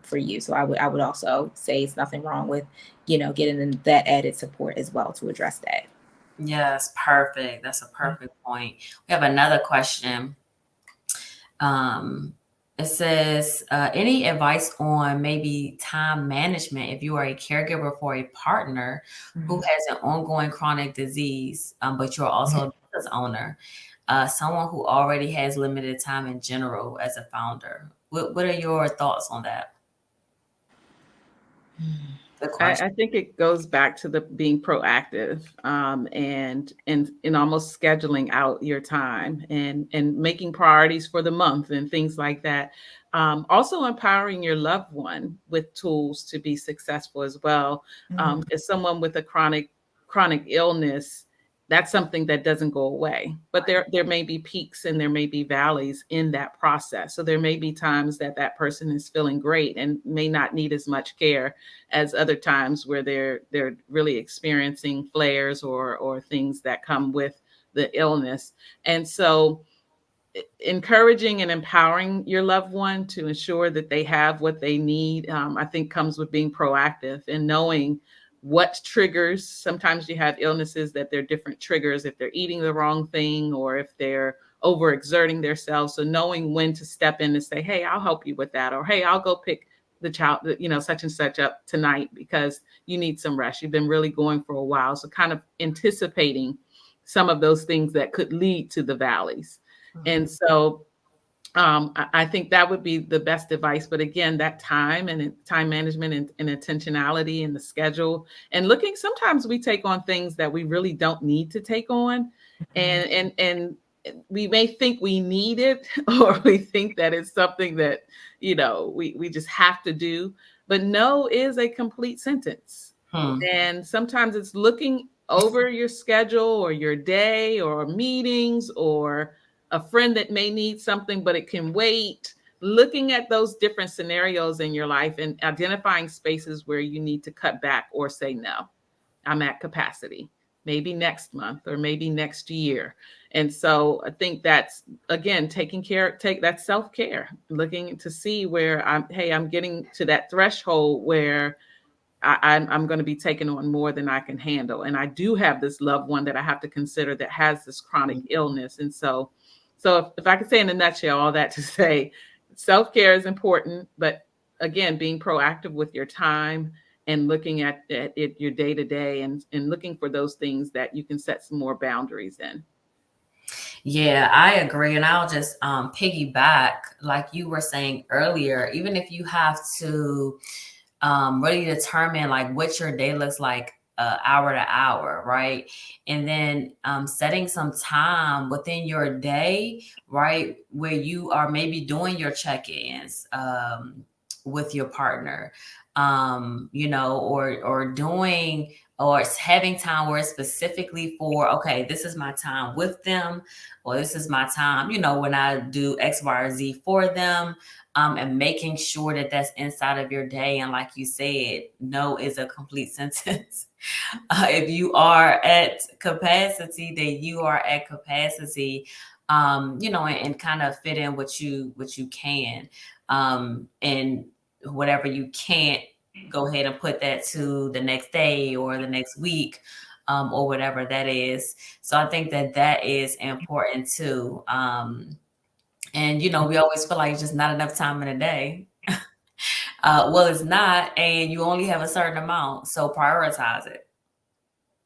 Speaker 3: for you? So I would also say it's nothing wrong with, you know, getting that added support as well to address that.
Speaker 1: Yes, perfect. That's a perfect point. We have another question. It says, any advice on maybe time management if you are a caregiver for a partner who has an ongoing chronic disease, but you're also a business owner, someone who already has limited time in general as a founder? What are your thoughts on that? Good question.
Speaker 2: I think it goes back to the being proactive, and almost scheduling out your time and making priorities for the month and things like that. Also empowering your loved one with tools to be successful as well. As someone with a chronic illness, that's something that doesn't go away. But there may be peaks and there may be valleys in that process. So there may be times that that person is feeling great and may not need as much care as other times where they're really experiencing flares or things that come with the illness. And so encouraging and empowering your loved one to ensure that they have what they need, I think comes with being proactive and knowing what triggers. Sometimes you have illnesses that they're different triggers if they're eating the wrong thing or if they're overexerting themselves. So knowing when to step in and say, hey, I'll help you with that, or hey, I'll go pick the child, you know, such and such up tonight because you need some rest. You've been really going for a while. So kind of anticipating some of those things that could lead to the valleys. And so I think that would be the best advice. But again, that time and time management and intentionality and the schedule and looking, sometimes we take on things that we really don't need to take on. And we may think we need it or we think that it's something that, you know, we just have to do. But no is a complete sentence. And sometimes it's looking over your schedule or your day or meetings or a friend that may need something, but it can wait. Looking at those different scenarios in your life and identifying spaces where you need to cut back or say, no, I'm at capacity, maybe next month or maybe next year. And so I think that's, again, take that self-care, looking to see where I'm getting to that threshold where I'm going to be taking on more than I can handle. And I do have this loved one that I have to consider that has this chronic illness. And so if I could say in a nutshell, all that to say, self-care is important, but again, being proactive with your time and looking at it your day to day and looking for those things that you can set some more boundaries in.
Speaker 1: Yeah, I agree. And I'll just piggyback, like you were saying earlier, even if you have to really determine like what your day looks like hour to hour, right? And then setting some time within your day, right, where you are maybe doing your check-ins with your partner, you know, or doing or having time where it's specifically for, okay, this is my time with them, or this is my time, you know, when I do X, Y, or Z for them. And making sure that that's inside of your day. And like you said, no is a complete sentence. If you are at capacity, then you are at capacity, you know, and kind of fit in what you can. And whatever you can't, go ahead and put that to the next day or the next week. Or whatever that is. So I think that is important too. And, you know, we always feel like it's just not enough time in a day. Well, it's not, and you only have a certain amount. So prioritize it,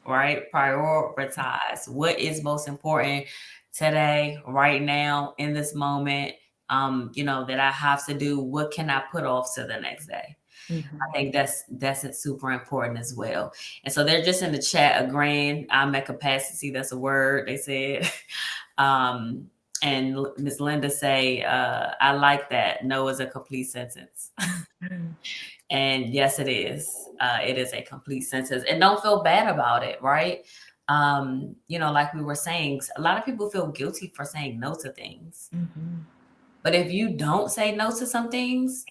Speaker 1: right? Prioritize what is most important today, right now, in this moment, you know, that I have to do. What can I put off to the next day? I think that's super important as well. And so they're just in the chat agreeing. I'm at capacity. That's a word they said. And Ms. Linda say, I like that. No is a complete sentence. And yes, it is. It is a complete sentence. And don't feel bad about it, right? You know, like we were saying, a lot of people feel guilty for saying no to things. But if you don't say no to some things,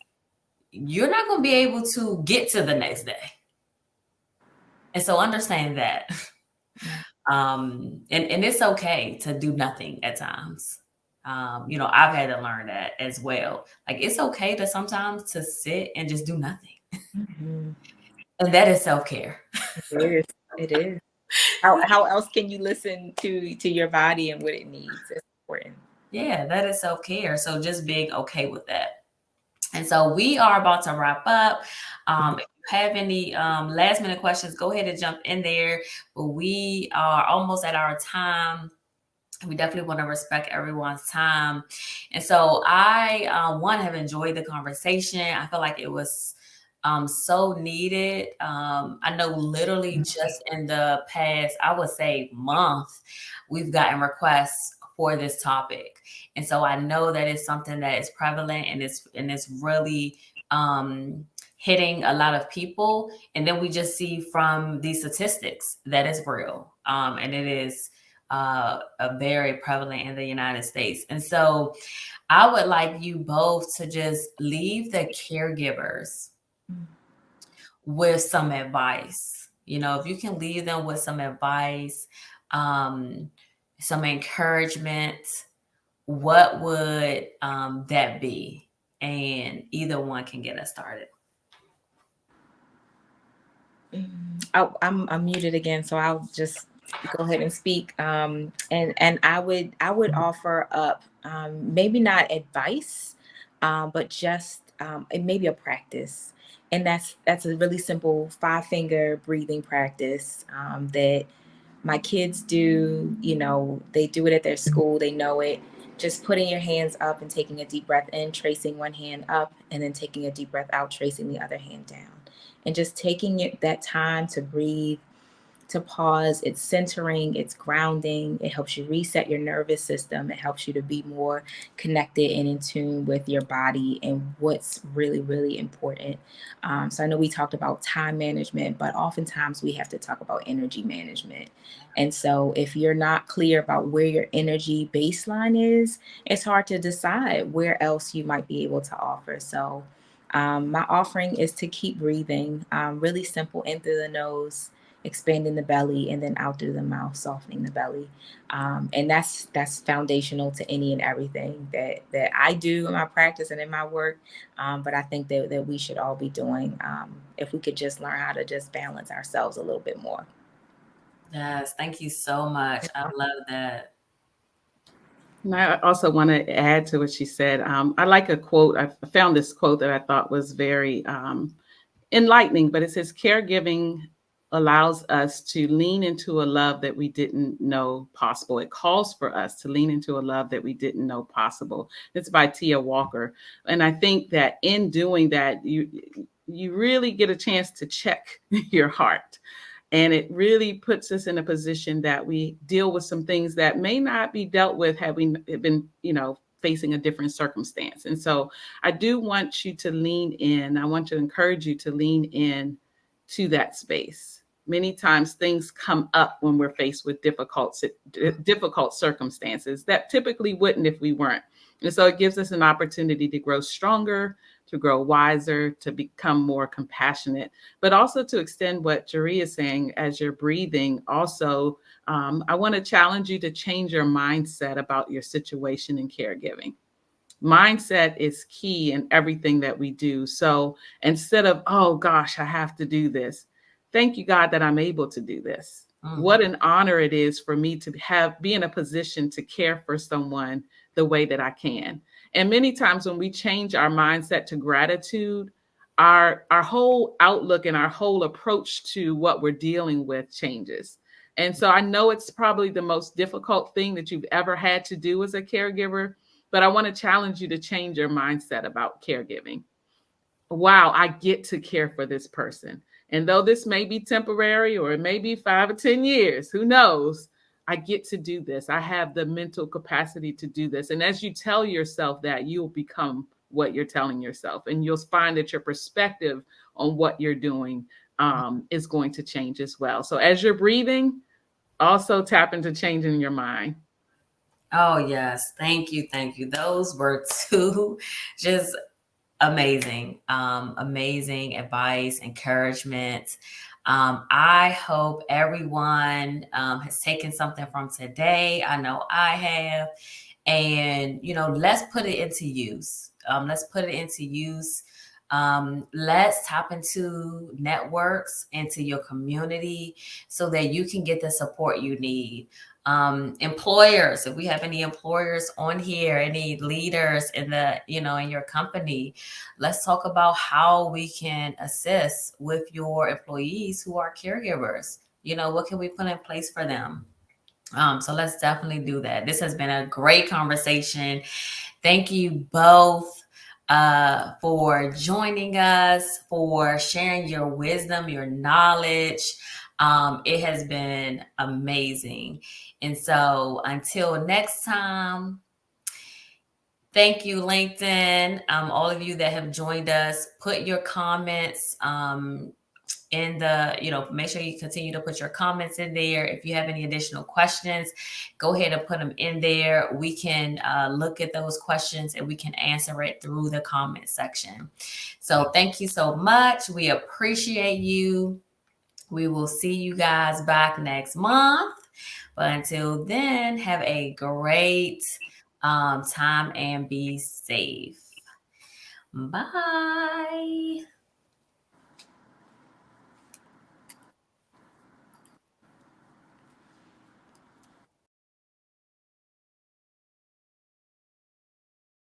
Speaker 1: you're not going to be able to get to the next day. And so understand that. And it's okay to do nothing at times. I've had to learn that as well. Like, it's okay to sometimes to sit and just do nothing.
Speaker 3: Mhm.
Speaker 1: And that is self-care.
Speaker 3: It is. It is. How else can you listen to your body and what it needs? It's important.
Speaker 1: Yeah, that is self-care. So just being okay with that. And so we are about to wrap up. If you have any last minute questions, go ahead and jump in there. But we are almost at our time. We definitely want to respect everyone's time. And so I, one, have enjoyed the conversation. I feel like it was so needed. I know literally just in the past, I would say month, we've gotten requests for this topic. And so I know that it's something that is prevalent and it's really hitting a lot of people. And then we just see from these statistics that it's real. And it is a very prevalent in the United States. And so I would like you both to just leave the caregivers with some advice. If you can leave them with some advice, some encouragement, what would that be? And either one can get us started.
Speaker 3: I'm muted again, so I'll just go ahead and speak. And I would offer up maybe not advice, but just it may be a practice, and that's a really simple 5-finger breathing practice that my kids do. They do it at their school. They know it. Just putting your hands up and taking a deep breath in, tracing one hand up, and then taking a deep breath out, tracing the other hand down. And just taking that time to breathe, to pause. It's centering, it's grounding. It helps you reset your nervous system. It helps you to be more connected and in tune with your body and what's really, really important. So I know we talked about time management, but oftentimes we have to talk about energy management. And so if you're not clear about where your energy baseline is, it's hard to decide where else you might be able to offer. So my offering is to keep breathing, really simple, in through the nose, expanding the belly, and then out through the mouth, softening the belly. And that's foundational to any and everything that I do in my practice and in my work. But I think that we should all be doing if we could just learn how to just balance ourselves a little bit more.
Speaker 1: Yes, thank you so much. I love that.
Speaker 2: And I also want to add to what she said. I like a quote. I found this quote that I thought was very enlightening, but it says, caregiving allows us to lean into a love that we didn't know possible. It calls for us to lean into a love that we didn't know possible. It's by Tia Walker. And I think that in doing that, you really get a chance to check your heart. And it really puts us in a position that we deal with some things that may not be dealt with had we been, facing a different circumstance. And so I do want you to lean in. I want to encourage you to lean in to that space. Many times things come up when we're faced with difficult circumstances that typically wouldn't if we weren't. And so it gives us an opportunity to grow stronger, to grow wiser, to become more compassionate, but also to extend what Jeree is saying as you're breathing. Also, I want to challenge you to change your mindset about your situation in caregiving. Mindset is key in everything that we do. So instead of, oh gosh, I have to do this, thank you, God, that I'm able to do this. What an honor it is for me to be in a position to care for someone the way that I can. And many times when we change our mindset to gratitude, our whole outlook and our whole approach to what we're dealing with changes. And so I know it's probably the most difficult thing that you've ever had to do as a caregiver, but I want to challenge you to change your mindset about caregiving. Wow, I get to care for this person. And though this may be temporary or it may be 5 or 10 years, who knows? I get to do this. I have the mental capacity to do this. And as you tell yourself that, you'll become what you're telling yourself. And you'll find that your perspective on what you're doing is going to change as well. So as you're breathing, also tap into changing your mind.
Speaker 1: Oh, yes. Thank you. Thank you. Those were two just amazing advice, encouragement. I hope everyone has taken something from today. I know I have. And, let's put it into use. Let's put it into use. Let's tap into networks, into your community, so that you can get the support you need. Employers, if we have any employers on here, any leaders in in your company, let's talk about how we can assist with your employees who are caregivers. What can we put in place for them? So let's definitely do that. This has been a great conversation. Thank you both for joining us, for sharing your wisdom, your knowledge. It has been amazing. And so until next time, thank you, LinkedIn. All of you that have joined us, put your comments in make sure you continue to put your comments in there. If you have any additional questions, go ahead and put them in there. We can look at those questions and we can answer it through the comment section. So thank you so much. We appreciate you. We will see you guys back next month. But until then, have a great time and be safe. Bye.